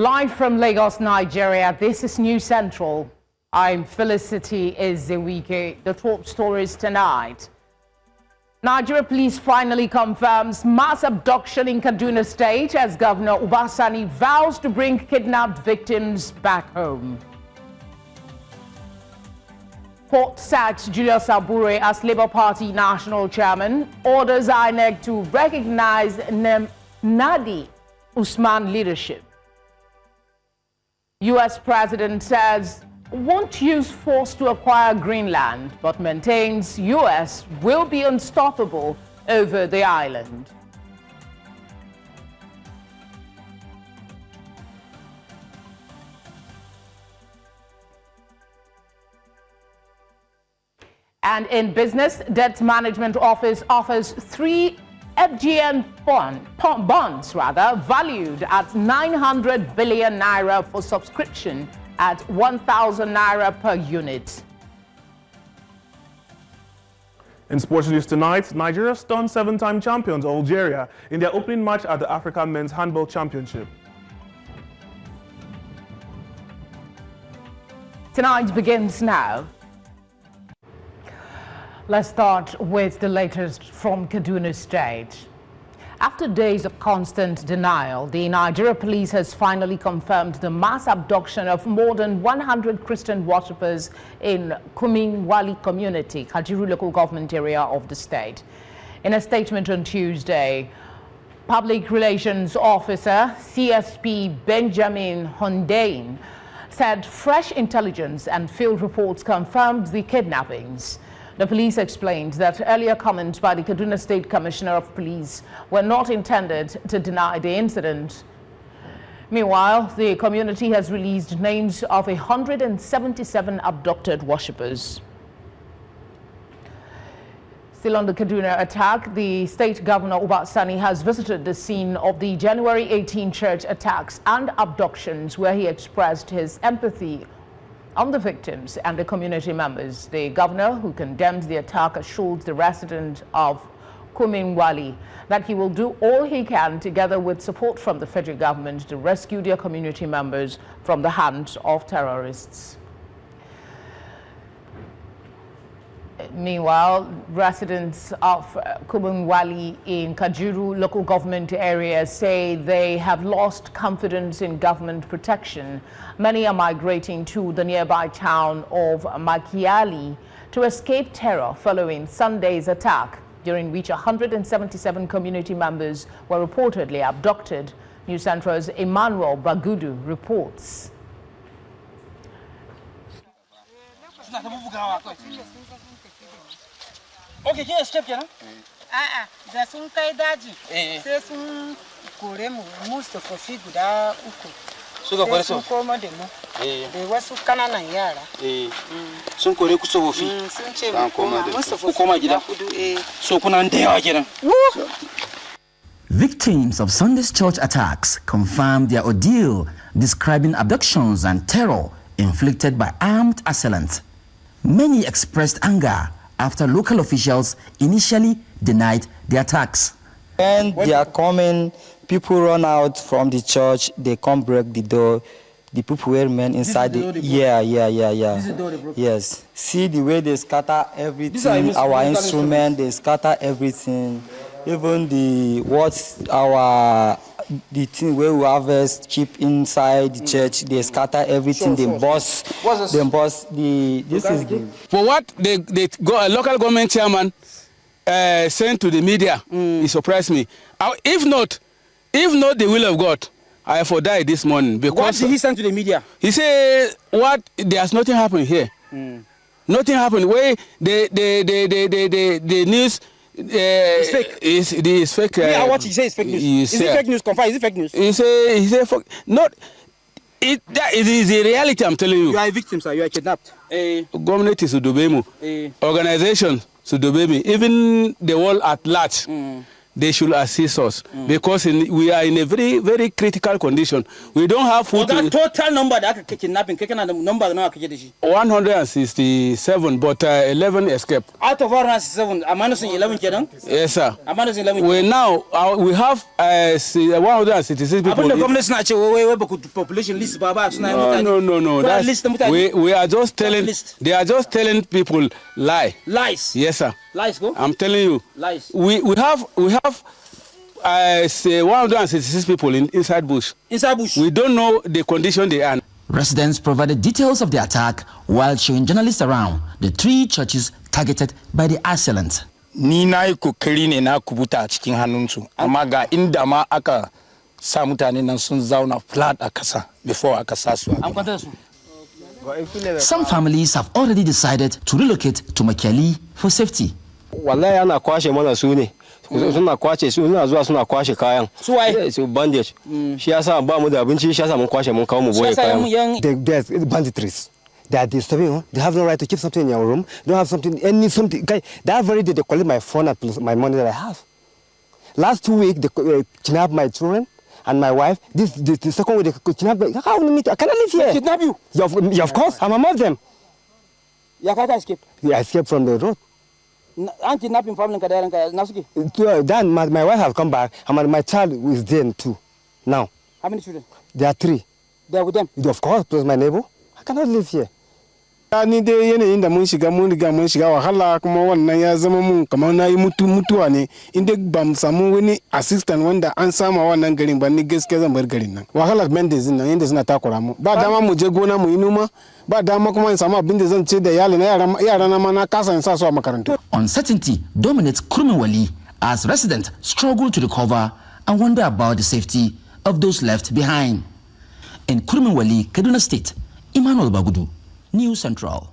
Live from Lagos, Nigeria, this is News Central. I'm Felicity Ezewike. The top stories tonight. Nigerian Police finally confirms mass abduction in Kaduna State as Governor Uba Sani vows to bring kidnapped victims back home. Court sacks Julius Abure as Labour Party National Chairman, orders INEC to recognize Nenadi Usman leadership. U.S. President says won't use force to acquire Greenland, but maintains U.S. will be unstoppable over the island. And in business, Debt Management Office offers 3 FGN bonds valued at 900 billion naira for subscription at 1,000 naira per unit. In sports news tonight, Nigeria stunned 7-time champions Algeria in their opening match at the African Men's Handball Championship. Tonight begins now. Let's start with the latest from Kaduna State. After days of constant denial, the Nigerian Police has finally confirmed the mass abduction of more than 100 Christian worshippers in Kumingwali community, Kajuru local government area of the state. In a statement on Tuesday, Public Relations Officer CSP Benjamin Hondain said fresh intelligence and field reports confirmed the kidnappings. The police explained that earlier comments by the Kaduna State Commissioner of Police were not intended to deny the incident. Meanwhile, the community has released names of 177 abducted worshippers. Still on the Kaduna attack, the state governor Uba Sani has visited the scene of the January 18 church attacks and abductions, where he expressed his empathy on the victims and the community members. The governor, who condemned the attack, assured the resident of Kumingwali that he will do all he can, together with support from the federal government, to rescue their community members from the hands of terrorists. Meanwhile, residents of Kumingwali in Kajuru local government area say they have lost confidence in government protection. Many are migrating to the nearby town of Makiali to escape terror following Sunday's attack, during which 177 community members were reportedly abducted. News Central's Emmanuel Bagudu reports. Okay, can you escape, you know? Da sun kai daji. Sai sun kore mu musu kofi guda uku. Suka kore su? Sun koma da mu. Da wasu kananan yara. Sun kore ku tsofaffi? Sun ce mu koma musu ku koma gida. So kuna da yawa kenan. Victims of Sunday's church attacks confirmed their ordeal, describing abductions and terror inflicted by armed assailants. Many expressed anger after local officials initially denied the attacks. When they are coming, people run out from the church, they come break the door. The people were men inside the yeah. This is the door they broke. Yes. See the way they scatter everything, our instrument, they scatter everything. Even the thing where we harvest keep inside the church, they scatter everything, they boss. This is the... For what the local government chairman sent to the media, it surprised me. If not the will of God, I have died this morning. Because what did he send to the media? He said, there's nothing happened here. Nothing happened. Where the news... it's fake. It is fake. Yeah, what he says is fake news. Is it fake news? Confirm. Is it fake news? He say not. It is the reality. I'm telling you. You are a victim, sir. You are kidnapped. Government is to obey me. Organization to obey me. Even the world at large. they should assist us because we are in a very, very critical condition. We don't have food. The total number that kidnapping, number now 167, but 11 escaped. Out of 167, I'm managing 11 kenan? Yes, sir. I'm managing 11. We now we have 166 people. The government snatch away population list. Baba, no. We are just telling. They are just telling people lies. Yes, sir. Lies, go. I'm telling you. Lies. We have 166 people inside bush. Inside bush. We don't know the condition they are. Residents provided details of the attack while showing journalists around the 3 churches targeted by the assailant. Ni na yi kokari ne na kubuta a cikin hannunsu, amma ga inda ma aka sa mutane nan sun zauna flat a kasa before aka sa su. Some families have already decided to relocate to Makeli for safety. Wallahi ana kwashe mana su ne. Suna kwace su, suna zuwa suna kwashe kayan. Su waye? Su bandage. Shi yasa ba mu da abinci, shi yasa mun kwashe mun kawo mu boye kayan. There's banditries. They are disturbing. They have no right to keep something in your room. They don't have something. That very day they collect my phone and my money that I have. Last 2 weeks they kidnapped my children and my wife. This the second week they kidnapped me. How will I cannot live here? Kidnap you? Yeah, of course. I'm among them. You can't escape. Yeah, I escaped from the road. And kidnapping family Nasuki. Then my wife have come back and my child is there too. Now. How many children? There are 3. They are with them? Of course, plus my neighbor. I cannot live here. Ni dai yanayin da mun shiga wahala kuma wannan ya zama mun kamar nayi mutuwa ne inda ba mu samu wani assistant wanda an sama wannan garin ba ni gaskiya zan bar garin nan wahala Mendes nan yanda suna takura mu ba dama mu je gona mu yi noma ba dama kuma in samu abin da zan ce da yara na ma na kasa in sa su a makarantu. Uncertainty dominates Kurminwali as residents struggle to recover and wonder about the safety of those left behind. In Kurminwali, Kaduna State, Emmanuel Bagudu, News Central.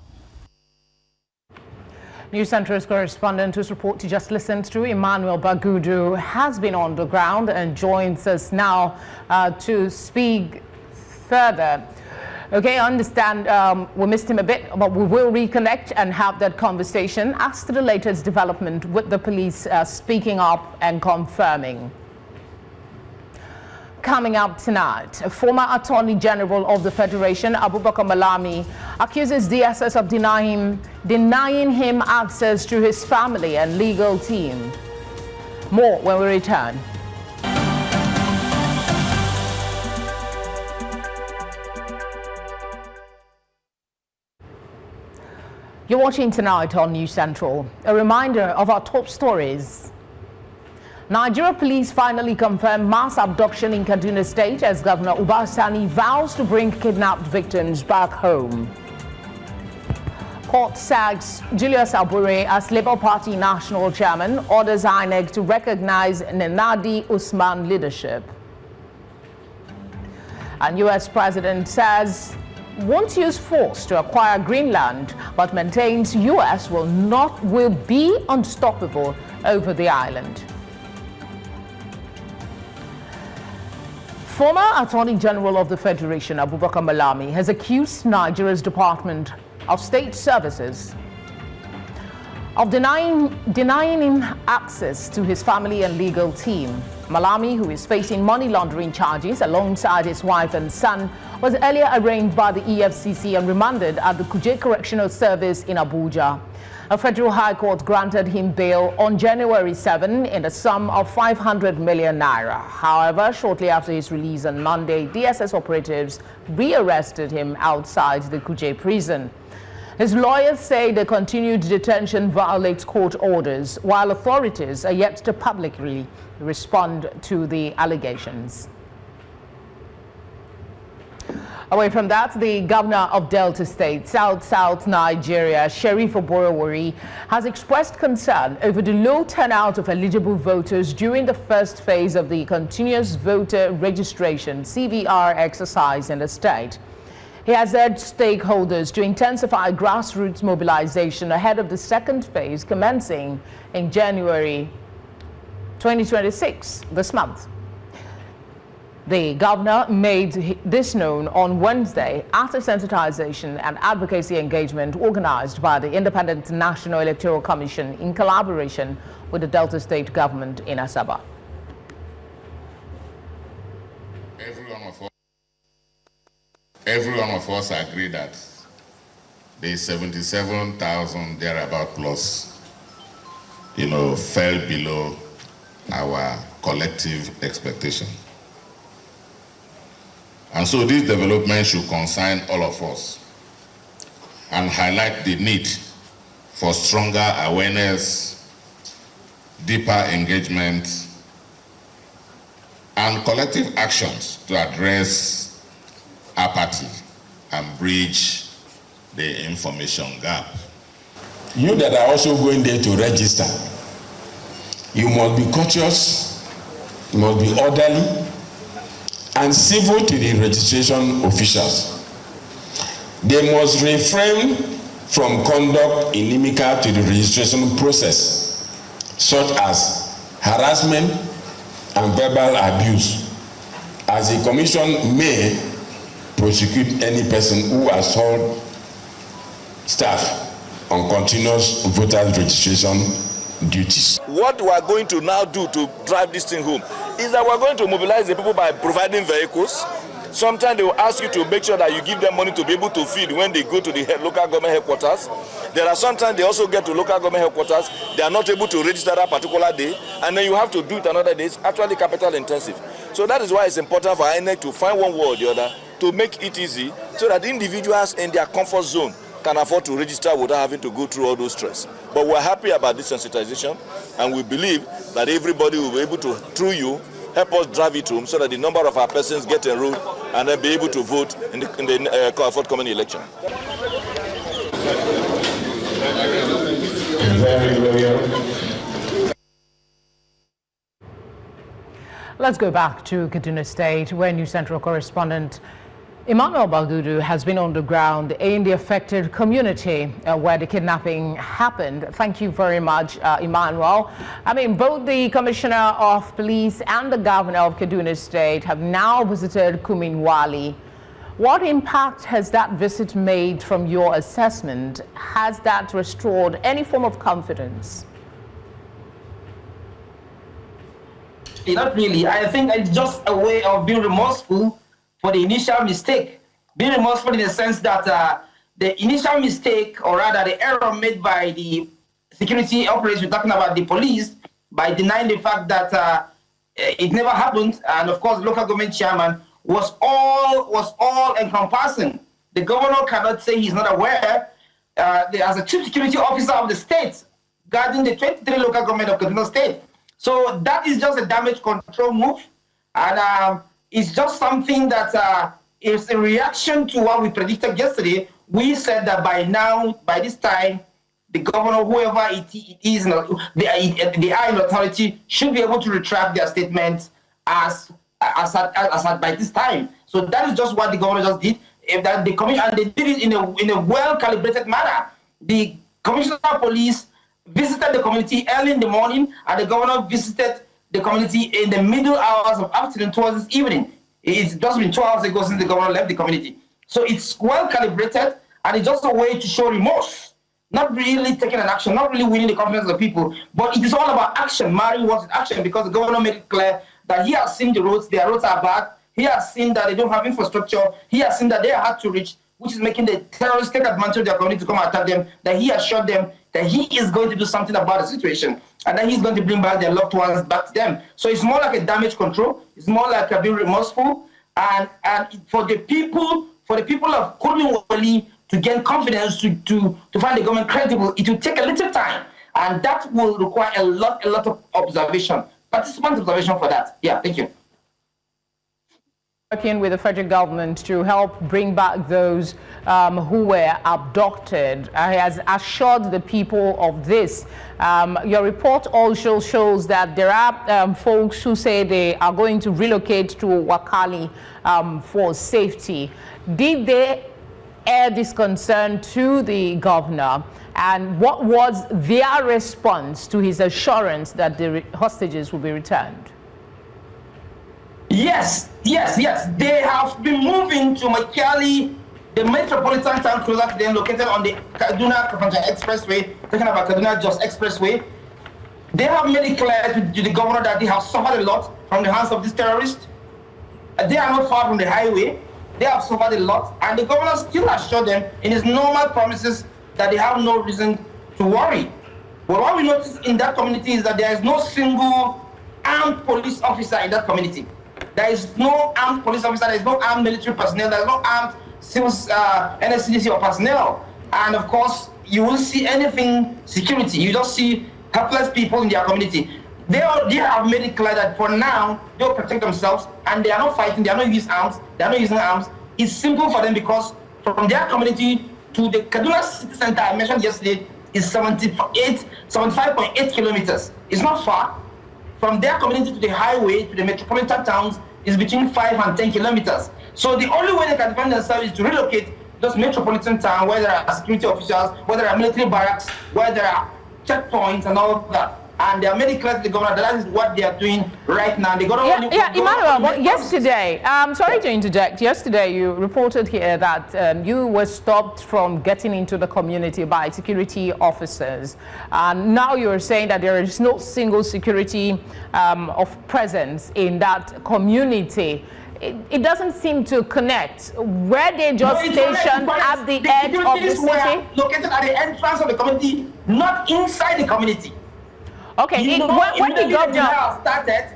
News Central's correspondent whose report you just listened to, Emmanuel Bagudu, has been on the ground and joins us now to speak further. Okay, I understand we missed him a bit, but we will reconnect and have that conversation as to the latest development with the police speaking up and confirming. Coming up tonight, a former Attorney General of the Federation, Abubakar Malami, accuses DSS of denying him access to his family and legal team. More when we return. You're watching Tonight on News Central. A reminder of our top stories. Nigerian Police finally confirmed mass abduction in Kaduna State as Governor Uba Sani vows to bring kidnapped victims back home. Court sacks Julius Abure as Labour Party National Chairman, orders INEC to recognize Nenadi Usman leadership. And US President says won't use force to acquire Greenland, but maintains US will be unstoppable over the island. Former Attorney General of the Federation, Abubakar Malami, has accused Nigeria's Department of State Services of denying him access to his family and legal team. Malami, who is facing money laundering charges alongside his wife and son, was earlier arraigned by the EFCC and remanded at the Kuje Correctional Service in Abuja. A federal high court granted him bail on January 7 in the sum of 500 million naira. However, shortly after his release on Monday, DSS operatives rearrested him outside the Kuje prison. His lawyers say the continued detention violates court orders, while authorities are yet to publicly respond to the allegations. Away from that, the governor of Delta State, South Nigeria, Sheriff Oborowori, has expressed concern over the low turnout of eligible voters during the first phase of the continuous voter registration (CVR) exercise in the state. He has urged stakeholders to intensify grassroots mobilization ahead of the second phase commencing in January 2026, this month. The governor made this known on Wednesday at a sensitization and advocacy engagement organized by the Independent National Electoral Commission in collaboration with the Delta State government in Asaba. Every one of us agree that the 77,000 thereabout plus, fell below our collective expectation. And so this development should concern all of us and highlight the need for stronger awareness, deeper engagement, and collective actions to address apathy and bridge the information gap. You that are also going there to register, you must be courteous, you must be orderly, and civil to the registration officials. They must refrain from conduct inimical to the registration process, such as harassment and verbal abuse, as the Commission may prosecute any person who assaults staff on continuous voters registration duties. What we are going to now do to drive this thing home is that we are going to mobilize the people by providing vehicles. Sometimes they will ask you to make sure that you give them money to be able to feed when they go to the local government headquarters. There are sometimes they also get to local government headquarters, they are not able to register that particular day, and then you have to do it another day. It's actually capital intensive. So that is why it's important for INEC to find one way or the other to make it easy so that individuals in their comfort zone can afford to register without having to go through all those stress. But we're happy about this sensitization, and we believe that everybody will be able to, through you, help us drive it home so that the number of our persons get enrolled and then be able to vote in the forthcoming election. Let's go back to Kaduna State, where News Central correspondent Emmanuel Baldudu has been on the ground in the affected community where the kidnapping happened. Thank you very much, Emmanuel. I mean, both the Commissioner of Police and the Governor of Kaduna State have now visited Kuminwali. What impact has that visit made from your assessment? Has that restored any form of confidence? Not really. I think it's just a way of being remorseful for the initial mistake. Being remorseful in the sense that the initial mistake, or rather the error made by the security operators, we're talking about the police, by denying the fact that it never happened, and of course, local government chairman was all encompassing. The governor cannot say he's not aware. As a chief security officer of the state, guarding the 23 local government of Kaduna State. So that is just a damage control move, and it's just something that is a reaction to what we predicted yesterday. We said that by now, by this time, the governor, whoever it is, the INEC authority should be able to retract their statements as by this time. So that is just what the governor just did. And they did it in a well-calibrated manner. The Commissioner of Police visited the community early in the morning, and the governor visited the community in the middle hours of afternoon towards this evening. It's just been 2 hours ago since the governor left the community. So it's well calibrated, and it's just a way to show remorse. Not really taking an action, not really winning the confidence of the people, but it is all about action, marrying words with action, because the governor made it clear that he has seen the roads, their roads are bad, he has seen that they don't have infrastructure, he has seen that they are hard to reach, which is making the terrorists take advantage of their community to come and attack them, that he assured them that he is going to do something about the situation, and that he's going to bring back their loved ones back to them. So it's more like a damage control, it's more like being remorseful, and for the people of Kuminwali to gain confidence, to find the government credible, it will take a little time, and that will require a lot of observation, participant observation for that. Yeah, thank you. Working with the federal government to help bring back those who were abducted. He has assured the people of this. Your report also shows that there are folks who say they are going to relocate to Wakali for safety. Did they air this concern to the governor? And what was their response to his assurance that the hostages will be returned? Yes. They have been moving to Makali, the metropolitan town closer to them, located on the Kaduna-Kafanchan Expressway, talking about Kaduna-Jos Expressway. They have made it clear to the governor that they have suffered a lot from the hands of these terrorists. They are not far from the highway. They have suffered a lot, and the governor still assured them in his normal promises that they have no reason to worry. But what we notice in that community is that there is no single armed police officer in that community. There is no armed police officer, there is no armed military personnel, there is no armed civil NSCDC or personnel. And of course, you will see anything security. You just see helpless people in their community. They have made it clear that for now, they'll protect themselves and they are not fighting, they are not using arms, they are not using arms. It's simple for them because from their community to the Kaduna city center I mentioned yesterday is 75.8 kilometers. It's not far. From their community to the highway to the metropolitan towns is between 5 and 10 kilometers. So the only way they can defend themselves is to relocate those metropolitan towns where there are security officials, where there are military barracks, where there are checkpoints and all that. And they are made it clear to the governor that is what they are doing right now. Emmanuel, but yesterday, I'm sorry to interject. Yesterday, you reported here that you were stopped from getting into the community by security officers. Now you're saying that there is no single security of presence in that community. It doesn't seem to connect. Were they just stationed at the edge of the city? Located at the entrance of the community, not inside the community. Okay, when the governor started,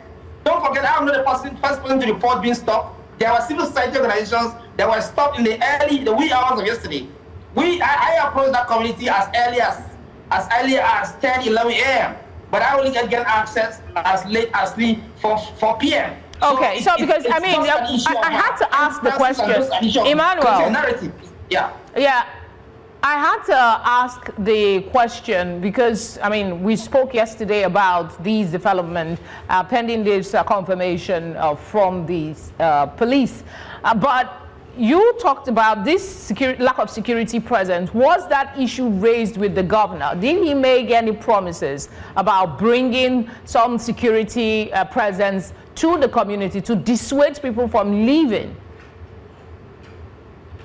don't forget, I'm not the first person to report being stopped. There were civil society organizations that were stopped in the wee hours of yesterday. I approached that community as early as 10, 11 a.m. But I only get access as late as 4 p.m. Okay, so because I mean, I had to ask the question, Emmanuel. Yeah. I had to ask the question because, I mean, we spoke yesterday about these developments pending this confirmation from the police. But you talked about this lack of security presence. Was that issue raised with the governor? Did he make any promises about bringing some security presence to the community to dissuade people from leaving?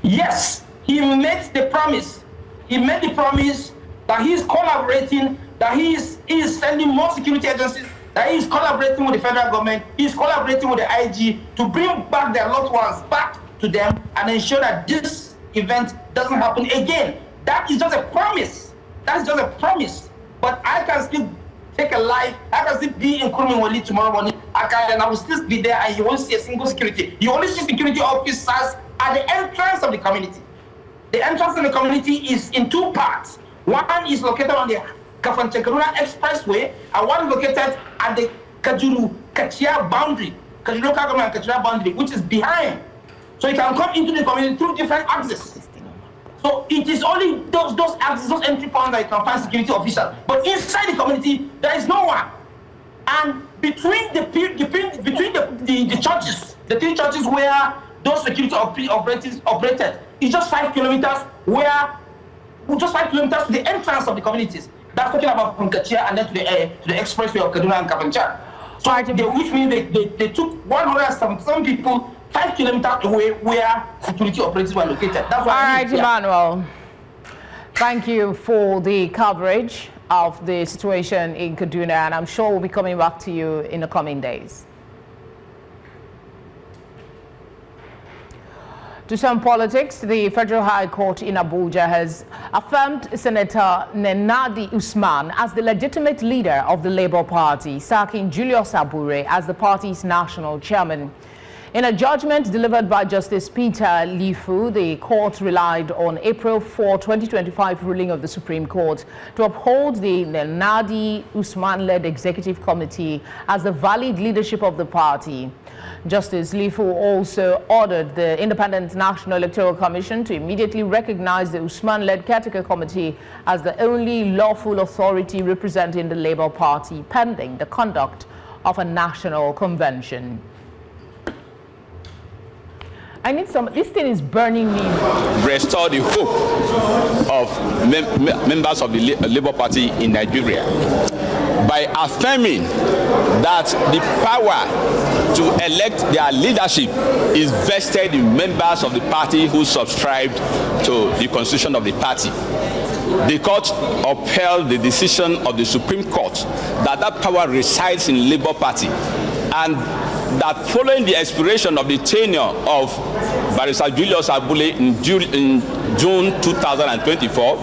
Yes, he made the promise. He made the promise that he is collaborating, that he is sending more security agencies, that he is collaborating with the federal government, he is collaborating with the IG to bring back their loved ones back to them and ensure that this event doesn't happen again. That is just a promise. That's just a promise. But I can still take a life. I can still be in Kurumwali tomorrow morning. And I will still be there and you won't see a single security. You only see security officers at the entrance of the community. The entrance of the community is in two parts. One is located on the Kafanchan-Kaduna Expressway, and one is located at the Kajuru-Kachia boundary, Kajuru local government Kachia boundary, which is behind. So you can come into the community through different axes. So it is only those axes, those entry points that you can find security officials. But inside the community, there is no one. And between the churches, the three churches where those security operatives operated, it's just 5 kilometers just 5 kilometers to the entrance of the communities. That's talking about from Kachia and then to the expressway of Kaduna and Kafanchan. So which means they took 177 people 5 kilometers away where security operatives were located. That's why. All right, Emmanuel. Thank you for the coverage of the situation in Kaduna, and I'm sure we'll be coming back to you in the coming days. To some politics, the Federal High Court in Abuja has affirmed Senator Nenadi Usman as the legitimate leader of the Labour Party, sacking Julius Abure as the party's national chairman. In a judgment delivered by Justice Peter Lifu, the court relied on April 4, 2025 ruling of the Supreme Court to uphold the Nenadi Usman-led executive committee as the valid leadership of the party. Justice Lifu also ordered the Independent National Electoral Commission to immediately recognize the Usman-led caretaker committee as the only lawful authority representing the Labour Party pending the conduct of a national convention. I need some, this thing is burning me. Restore the hope of members of the Labour Party in Nigeria by by affirming that the power to elect their leadership is vested in members of the party who subscribed to the constitution of the party. The court upheld the decision of the Supreme Court that that power resides in Labour Party, and that following the expiration of the tenure of Barrister Julius Abure in June 2024,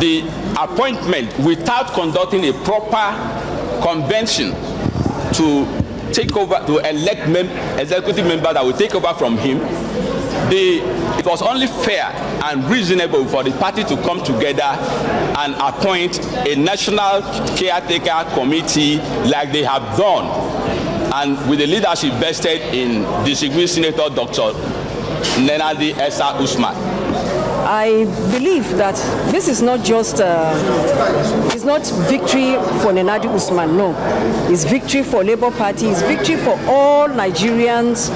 the appointment without conducting a proper convention to take over, to elect executive members that will take over from him, it was only fair and reasonable for the party to come together and appoint a national caretaker committee like they have done, and with the leadership vested in distinguished Senator Dr. Nenadi Usman. I believe that this is not just it's not victory for Nenadi Usman, no. It's victory for Labour Party, it's victory for all Nigerians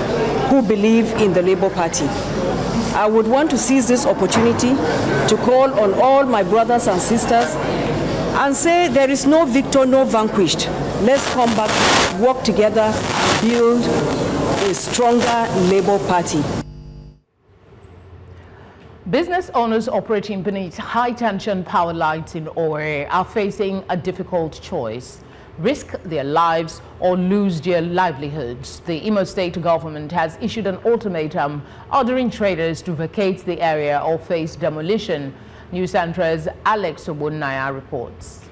who believe in the Labour Party. I would want to seize this opportunity to call on all my brothers and sisters and say there is no victor, no vanquished. Let's come back, work together, build a stronger Labour Party. Business owners operating beneath high-tension power lines in Owerri are facing a difficult choice: risk their lives or lose their livelihoods. The Imo State government has issued an ultimatum ordering traders to vacate the area or face demolition. News Centre's Alex Obunaya reports.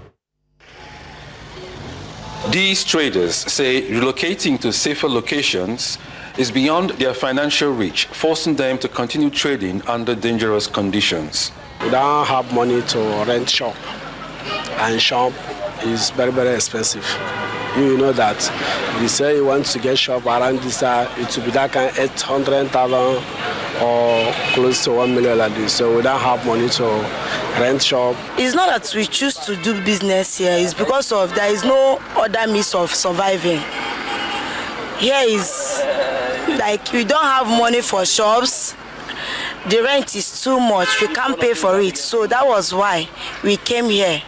These traders say relocating to safer locations is beyond their financial reach, forcing them to continue trading under dangerous conditions. We don't have money to rent shop, and shop is very, very expensive. You know that. If you say you want to get shop around this, it will be that kind of 800,000 or close to 1 million like this. So we don't have money to rent shop. It's not that we choose to do business here. It's because of there is no other means of surviving. Here is like we don't have money for shops. The rent is too much. We can't pay for it. So that was why we came here,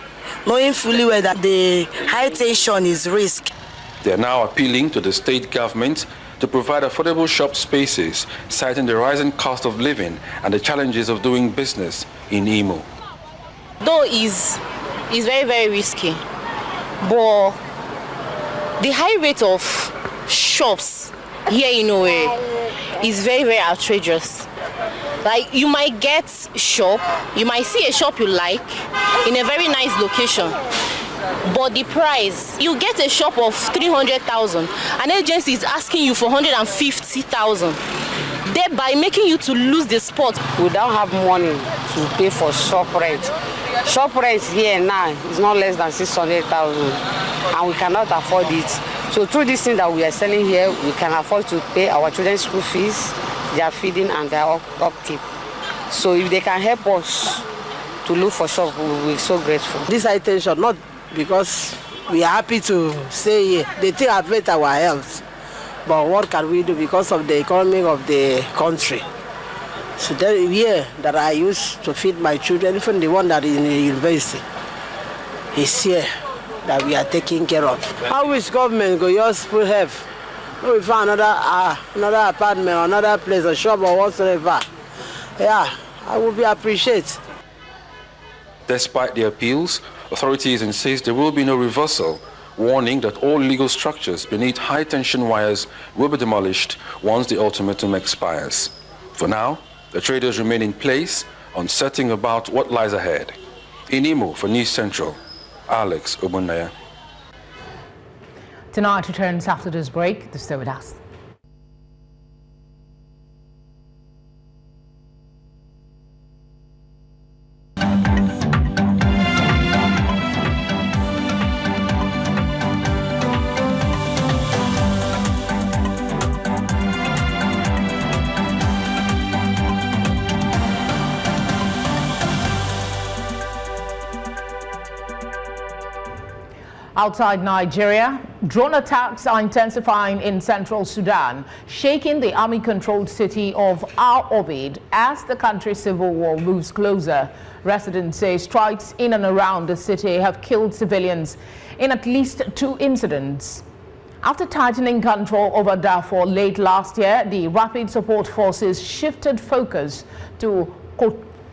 knowing fully well that the high tension is risk. They are now appealing to the state government to provide affordable shop spaces, citing the rising cost of living and the challenges of doing business in Imo. Though is very, very risky, but the high rate of shops here in Owerri is very, very outrageous. Like, you might get shop, you might see a shop you like in a very nice location, but the price, you get a shop of 300,000, an agency is asking you for 150,000, thereby making you to lose the spot. We don't have money to pay for shop rent. Shop rent here now is not less than 600,000, and we cannot afford it. So through this thing that we are selling here, we can afford to pay our children's school fees, their feeding and their upkeep. So if they can help us to look for shop, we'll be so grateful. This high tension, not because we are happy to stay here. They think affect our health. But what can we do because of the economy of the country? So then here that I used to feed my children, even the one that is in the university, is here that we are taking care of. How wish government go just put help? We find another apartment, another place, a shop or whatsoever. Yeah, I would be appreciated. Despite the appeals, authorities insist there will be no reversal, warning that all legal structures beneath high-tension wires will be demolished once the ultimatum expires. For now, the traders remain in place, uncertain about what lies ahead. In Imo for News Central, Alex Obunaya. Tonight returns after this break. Stay with us. Outside Nigeria, drone attacks are intensifying in central Sudan, shaking the army-controlled city of Al Obeid as the country's civil war moves closer. Residents say strikes in and around the city have killed civilians in at least 2 incidents. After tightening control over Darfur late last year, the Rapid Support Forces shifted focus to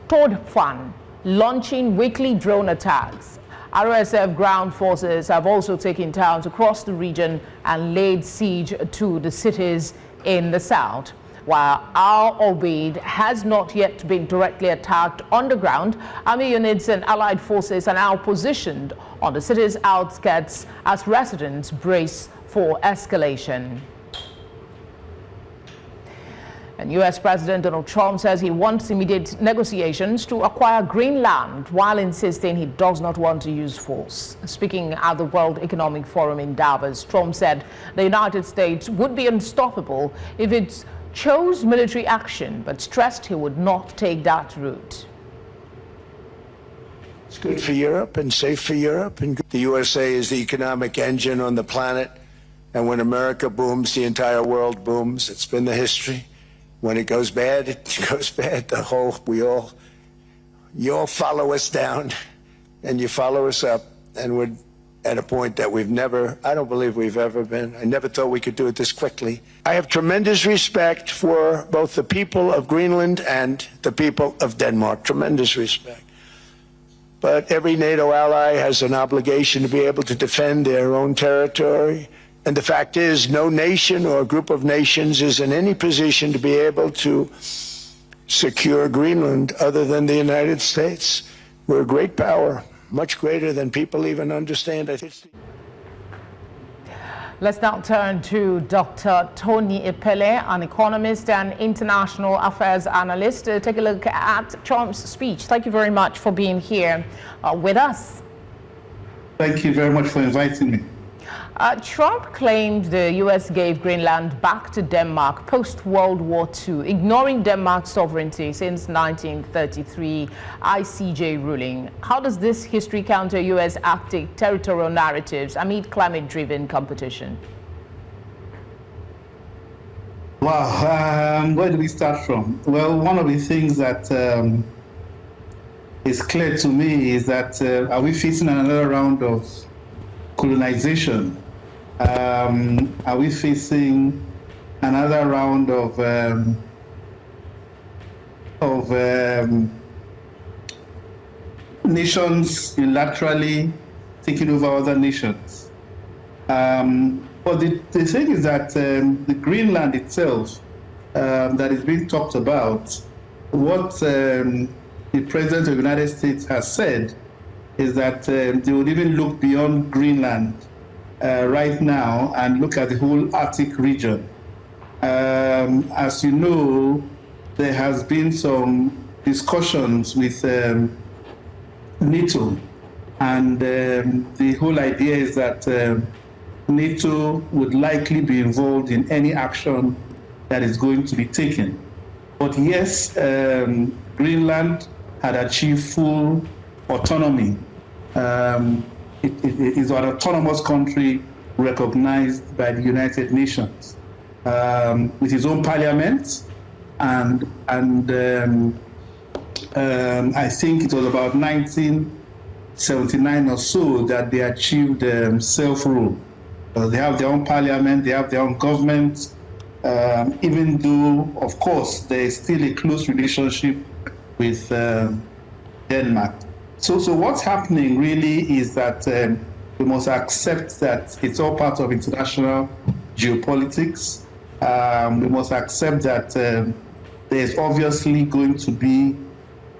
Kordofan, launching weekly drone attacks. RSF ground forces have also taken towns across the region and laid siege to the cities in the south. While Al Obeid has not yet been directly attacked on the ground, army units and allied forces are now positioned on the city's outskirts as residents brace for escalation. And U.S. President Donald Trump says he wants immediate negotiations to acquire Greenland while insisting he does not want to use force. Speaking at the World Economic Forum in Davos, Trump said the United States would be unstoppable if it chose military action, but stressed he would not take that route. It's good for Europe and safe for Europe. And the USA is the economic engine on the planet. And when America booms, the entire world booms. It's been the history. When it goes bad, it goes bad. You all follow us down and you follow us up. And we're at a point that I don't believe we've ever been. I never thought we could do it this quickly. I have tremendous respect for both the people of Greenland and the people of Denmark. Tremendous respect. But every NATO ally has an obligation to be able to defend their own territory. And the fact is, no nation or group of nations is in any position to be able to secure Greenland other than the United States. We're a great power, much greater than people even understand. I think. Let's now turn to Dr. Tony Epele, an economist and international affairs analyst, to take a look at Trump's speech. Thank you very much for being here with us. Thank you very much for inviting me. Trump claimed the U.S. gave Greenland back to Denmark post-World War II, ignoring Denmark's sovereignty since 1933 ICJ ruling. How does this history counter U.S. Arctic territorial narratives amid climate-driven competition? Wow, where do we start from? Well, one of the things that is clear to me is that are we facing another round of colonization? Are we facing another round of nations unilaterally taking over other nations? But the thing is that the Greenland itself that is being talked about, what the President of the United States has said is that they would even look beyond Greenland right now and look at the whole Arctic region. As you know, there has been some discussions with NATO, and the whole idea is that NATO would likely be involved in any action that is going to be taken. But yes, Greenland had achieved full autonomy. It is an autonomous country recognized by the United Nations with its own parliament, and I think it was about 1979 or so that they achieved self-rule. They have their own parliament, they have their own government, even though, of course, there is still a close relationship with Denmark. So what's happening really is that we must accept that it's all part of international geopolitics. We must accept that there's obviously going to be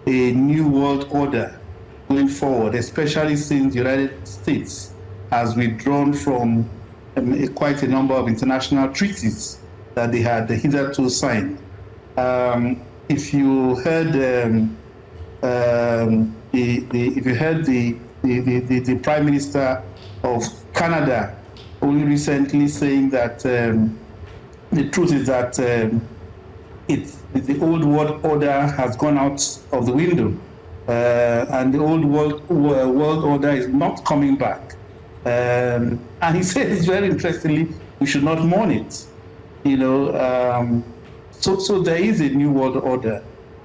a new world order going forward, especially since the United States has withdrawn from quite a number of international treaties that they had hitherto signed. If you heard the Prime Minister of Canada only recently saying that the truth is that the old world order has gone out of the window, and the old world order is not coming back. And he says very interestingly, we should not mourn it. So there is a new world order,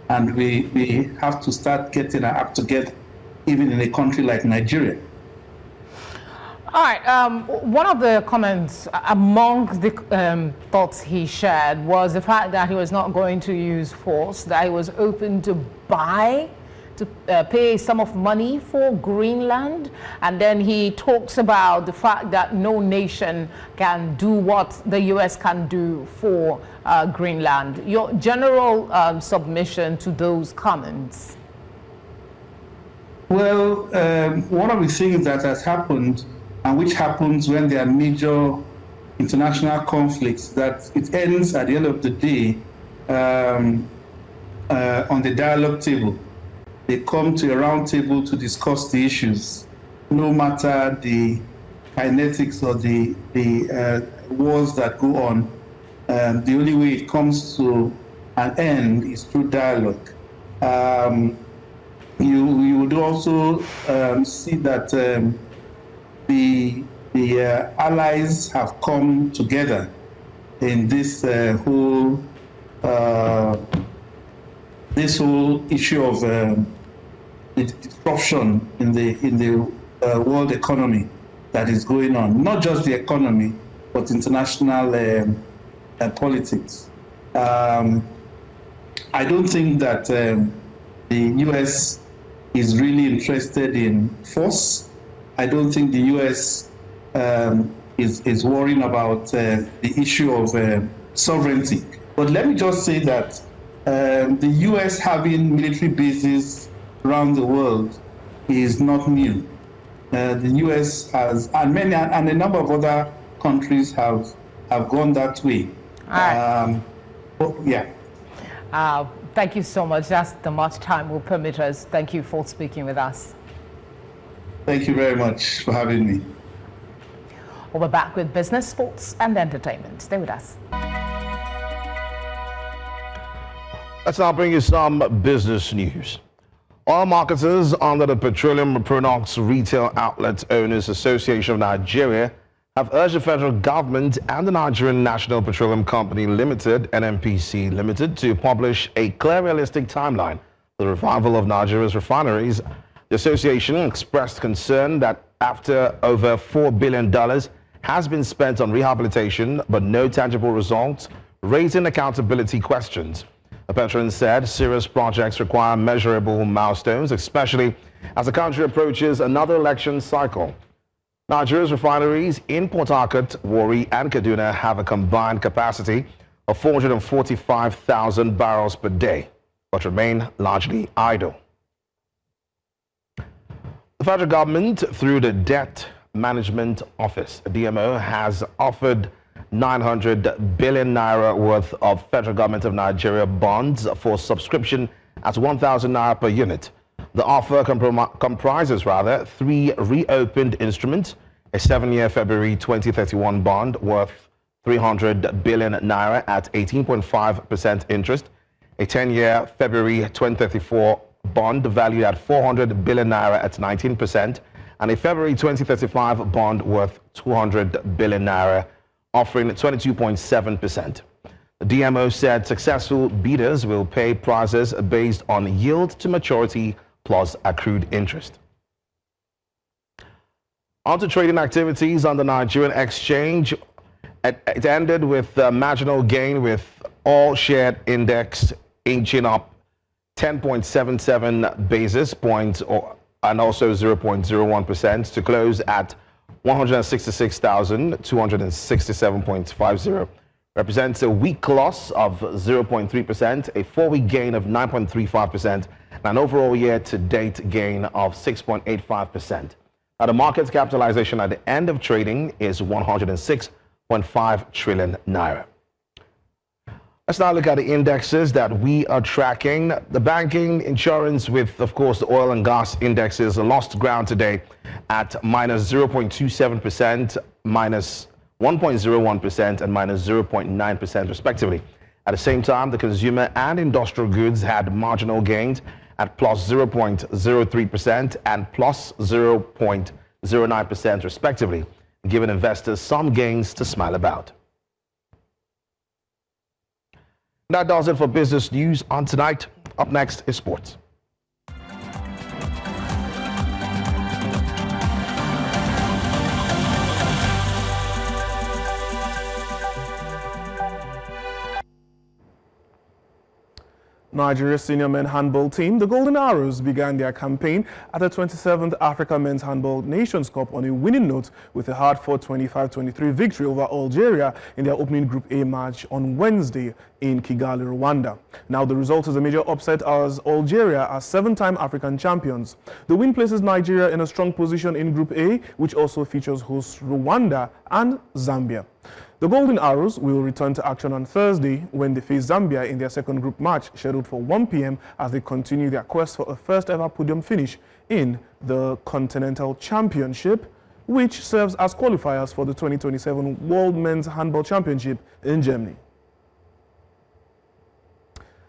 and we have to start getting our act together, even in a country like Nigeria. All right. One of the comments among the thoughts he shared was the fact that he was not going to use force, that he was open to pay a sum of money for Greenland. And then he talks about the fact that no nation can do what the U.S. can do for Greenland. Your general submission to those comments? Well, one of the things that has happened, and which happens when there are major international conflicts, that it ends at the end of the day on the dialogue table. They come to a round table to discuss the issues, no matter the kinetics or the wars that go on. The only way it comes to an end is through dialogue. You would also see that the allies have come together in this whole issue of the disruption in the world economy that is going on. Not just the economy, but international politics. I don't think that the U.S. is really interested in force. I don't think the U.S. is worrying about the issue of sovereignty. But let me just say that the U.S. having military bases around the world is not new. The U.S. has, and a number of other countries have gone that way. Thank you so much. That's the much time will permit us. Thank you for speaking with us. Thank you very much for having me. We'll be back with business, sports, and entertainment. Stay with us. Let's now bring you some business news. Oil marketers under the Petroleum Products Retail Outlets Owners Association of Nigeria have urged the federal government and the Nigerian National Petroleum Company Limited, NNPC Limited, to publish a clear, realistic timeline for the revival of Nigeria's refineries. The association expressed concern that after over $4 billion has been spent on rehabilitation but no tangible results, raising accountability questions. The patron said serious projects require measurable milestones, especially as the country approaches another election cycle. Nigeria's refineries in Port Harcourt, Warri, and Kaduna have a combined capacity of 445,000 barrels per day, but remain largely idle. The federal government, through the Debt Management Office, DMO, has offered 900 billion naira worth of federal government of Nigeria bonds for subscription at 1,000 naira per unit. The offer comprises three reopened instruments: a 7-year February 2031 bond worth 300 billion naira at 18.5% interest, a 10-year February 2034 bond valued at 400 billion naira at 19%, and a February 2035 bond worth 200 billion naira offering 22.7%. The DMO said successful bidders will pay prices based on yield to maturity plus accrued interest. On to trading activities on the Nigerian exchange. It ended with a marginal gain, with all shared index inching up 10.77 basis points and also 0.01% to close at 166,267.50. Represents a week loss of 0.3%, a 4-week gain of 9.35%, and an overall year-to-date gain of 6.85%. Now, the market capitalization at the end of trading is 106.5 trillion naira. Let's now look at the indexes that we are tracking. The banking, insurance, with, of course, the oil and gas indexes lost ground today at minus 0.27%, minus 1.01%, and minus 0.9% respectively. At the same time, the consumer and industrial goods had marginal gains at plus 0.03% and plus 0.02% 0.09% respectively, giving investors some gains to smile about. That does it for business news on tonight. Up next is sports. Nigeria's senior men handball team, the Golden Arrows, began their campaign at the 27th Africa Men's Handball Nations Cup on a winning note with a hard-fought 25-23 victory over Algeria in their opening Group A match on Wednesday in Kigali, Rwanda. Now, the result is a major upset as Algeria are 7-time African champions. The win places Nigeria in a strong position in Group A, which also features hosts Rwanda and Zambia. The Golden Arrows will return to action on Thursday when they face Zambia in their second group match scheduled for 1 p.m. as they continue their quest for a first-ever podium finish in the Continental Championship, which serves as qualifiers for the 2027 World Men's Handball Championship in Germany.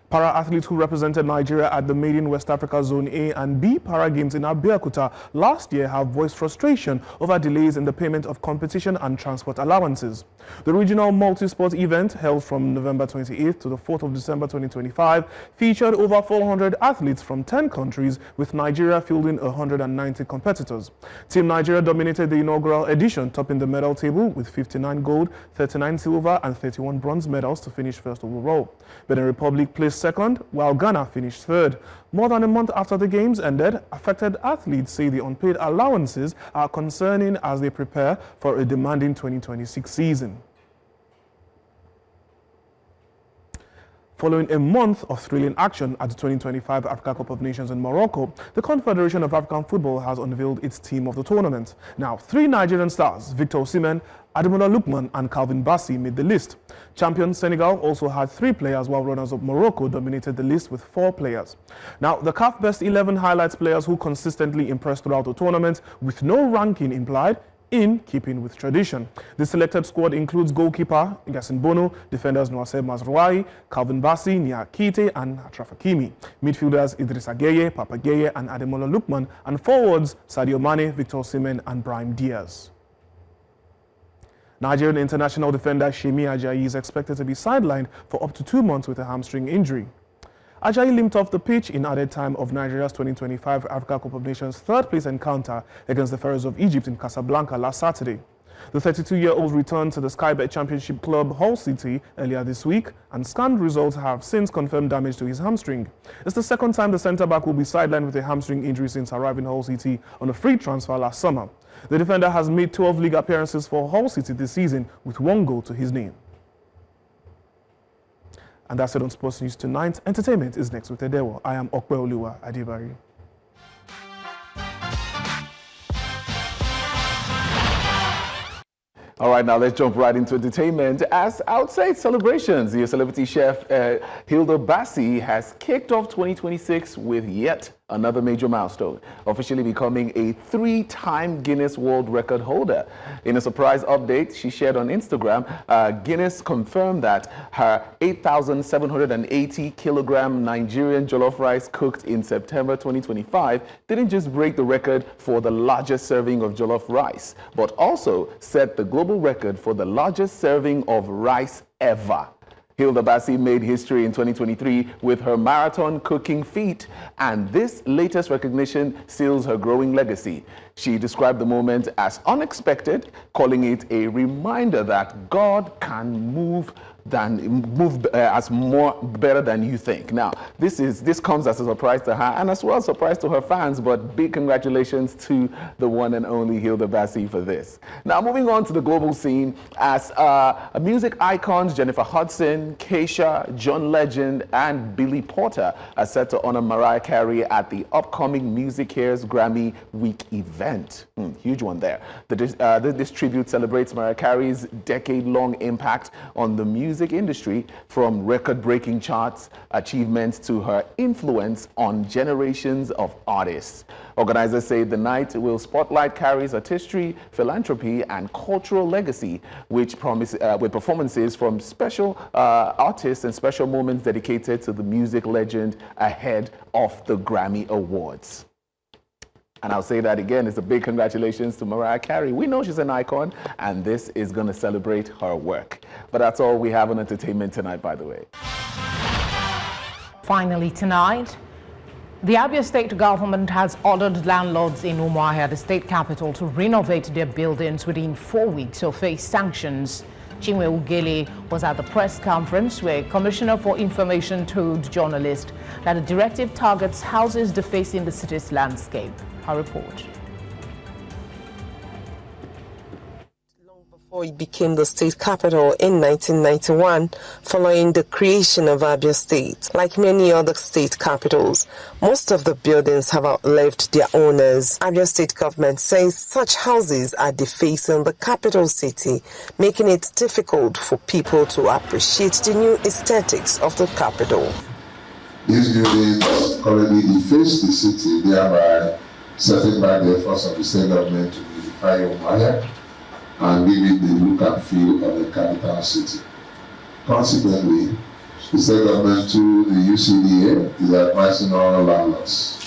Para-athletes who represented Nigeria at the maiden West Africa Zone A and B Para Games in Abeokuta last year have voiced frustration over delays in the payment of competition and transport allowances. The regional multi-sport event, held from November 28th to the 4th of December 2025, featured over 400 athletes from 10 countries, with Nigeria fielding 190 competitors. Team Nigeria dominated the inaugural edition, topping the medal table with 59 gold, 39 silver and 31 bronze medals to finish first overall. Benin Republic placed second, while Ghana finished third. More than a month after the games ended, affected athletes say the unpaid allowances are concerning as they prepare for a demanding 2026 season. Following a month of thrilling action at the 2025 Africa Cup of Nations in Morocco, the Confederation of African Football has unveiled its team of the tournament. Now, 3 Nigerian stars, Victor Osimhen, Ademola Lookman and Calvin Bassey, made the list. Champion Senegal also had 3 players, while runners-up Morocco dominated the list with 4 players. Now, the CAF Best 11 highlights players who consistently impressed throughout the tournament, with no ranking implied, in keeping with tradition. The selected squad includes goalkeeper Yasin Bono, defenders Noaseb Mazrouai, Calvin Bassey, Nia Kite and Achraf Hakimi, midfielders Idrissa Gueye, Papa Gueye and Ademola Lookman, and forwards Sadio Mane, Victor Osimhen and Brahim Diaz. Nigerian international defender Shemi Ajayi is expected to be sidelined for up to 2 months with a hamstring injury. Ajayi limped off the pitch in added time of Nigeria's 2025 Africa Cup of Nations third-place encounter against the Pharaohs of Egypt in Casablanca last Saturday. The 32-year-old returned to the Sky Bet Championship club Hull City earlier this week, and scanned results have since confirmed damage to his hamstring. It's the second time the centre-back will be sidelined with a hamstring injury since arriving Hull City on a free transfer last summer. The defender has made 12 league appearances for Hull City this season, with 1 goal to his name. And that's it on Sports News Tonight. Entertainment is next with Edewo. I am Okweoluwa Adibari. All right, now let's jump right into entertainment. As outside celebrations, the celebrity chef Hilda Bassi has kicked off 2026 with yet another major milestone, officially becoming a 3-time Guinness World Record holder. In a surprise update she shared on Instagram, Guinness confirmed that her 8,780 kilogram Nigerian jollof rice cooked in September 2025 didn't just break the record for the largest serving of jollof rice, but also set the global record for the largest serving of rice ever. Hilda Bassi made history in 2023 with her marathon cooking feat, and this latest recognition seals her growing legacy. She described the moment as unexpected, calling it a reminder that God can move as more better than you think. Now, this comes as a surprise to her and as well as a surprise to her fans, but big congratulations to the one and only Hilda Bassi for this. Now, moving on to the global scene, as music icons Jennifer Hudson, Keisha, John Legend, and Billy Porter are set to honor Mariah Carey at the upcoming Music Cares Grammy Week event. Huge one there. This tribute celebrates Mariah Carey's decade-long impact on the music industry, from record-breaking charts achievements to her influence on generations of artists. Organizers say the night will spotlight Carey's artistry, philanthropy, and cultural legacy, with performances from special artists and special moments dedicated to the music legend ahead of the Grammy Awards. And I'll say that again, it's a big congratulations to Mariah Carey. We know she's an icon, and this is going to celebrate her work. But that's all we have on entertainment tonight, by the way. Finally tonight, the Abia state government has ordered landlords in Umuahia, the state capital, to renovate their buildings within 4 weeks or face sanctions. Chinwe Ugele was at the press conference where Commissioner for Information told journalists that the directive targets houses defacing the city's landscape. Her report. Before it became the state capital in 1991, following the creation of Abia State. Like many other state capitals, most of the buildings have outlived their owners. Abia State government says such houses are defacing the capital city, making it difficult for people to appreciate the new aesthetics of the capital. These buildings currently deface the city, thereby setting back the efforts of the state government to beautify Umuahia and give it the look and feel of the capital city. Consequently, the state government through the UCDA is advising all landlords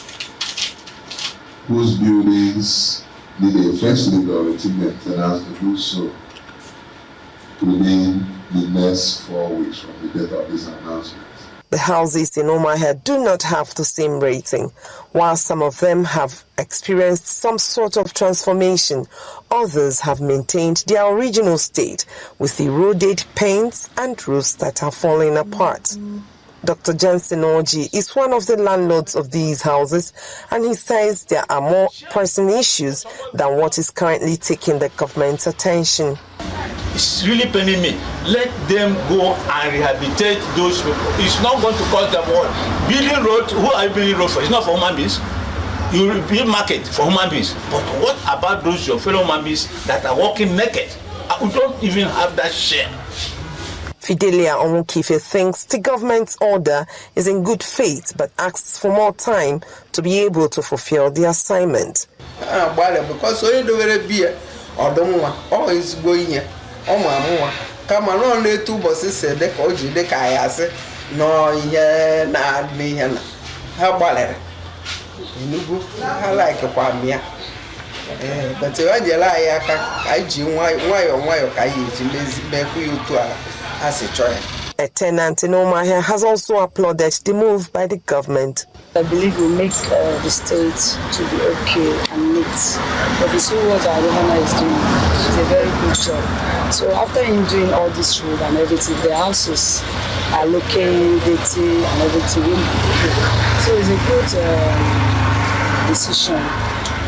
whose buildings need a facelift or routine maintenance to do so within the next 4 weeks from the date of this announcement. The houses in Umuahia do not have the same rating. While some of them have experienced some sort of transformation, others have maintained their original state with eroded paints and roofs that are falling apart. Dr. Johnson Oji is one of the landlords of these houses, and he says there are more pressing issues than what is currently taking the government's attention. It's really paining me. Let them go and rehabilitate those people. It's not going to cost them all. Building roads, who are you building roads for? It's not for human beings. You build market for human beings. But what about those your fellow human beings that are walking naked? We don't even have that share. Fidelia Omukife thinks the government's order is in good faith but asks for more time to be able to fulfill the assignment. Because always going here. Come on, 2 buses said the coach, the kayase, no, yeah, not me. How about it? I like a pamia. But you like I do why I use to as a try. A tenant in Umuahia has also applauded the move by the government. I believe will make the state to be okay and neat. But you see what our governor is doing. It's a very good job. So after him doing all this road and everything, the houses are looking dirty and everything. So it's a good decision.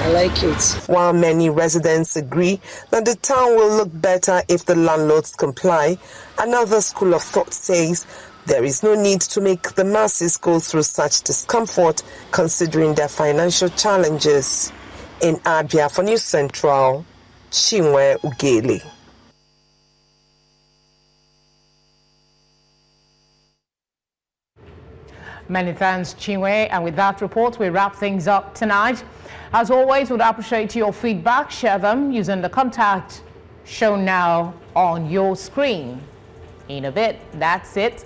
I like it. While many residents agree that the town will look better if the landlords comply, another school of thought says there is no need to make the masses go through such discomfort considering their financial challenges. In Abia for News Central, Chinwe Ugele. Many thanks, Chinwe. And with that report, we wrap things up tonight. As always, we'd appreciate your feedback. Share them using the contact shown now on your screen. In a bit, that's it.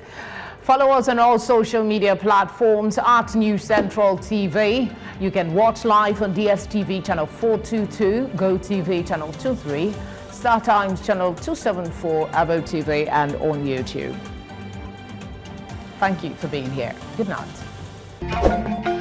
Follow us on all social media platforms at News Central TV. You can watch live on DSTV channel 422, GoTV channel 23, StarTimes channel 274, Avo TV, and on YouTube. Thank you for being here. Good night.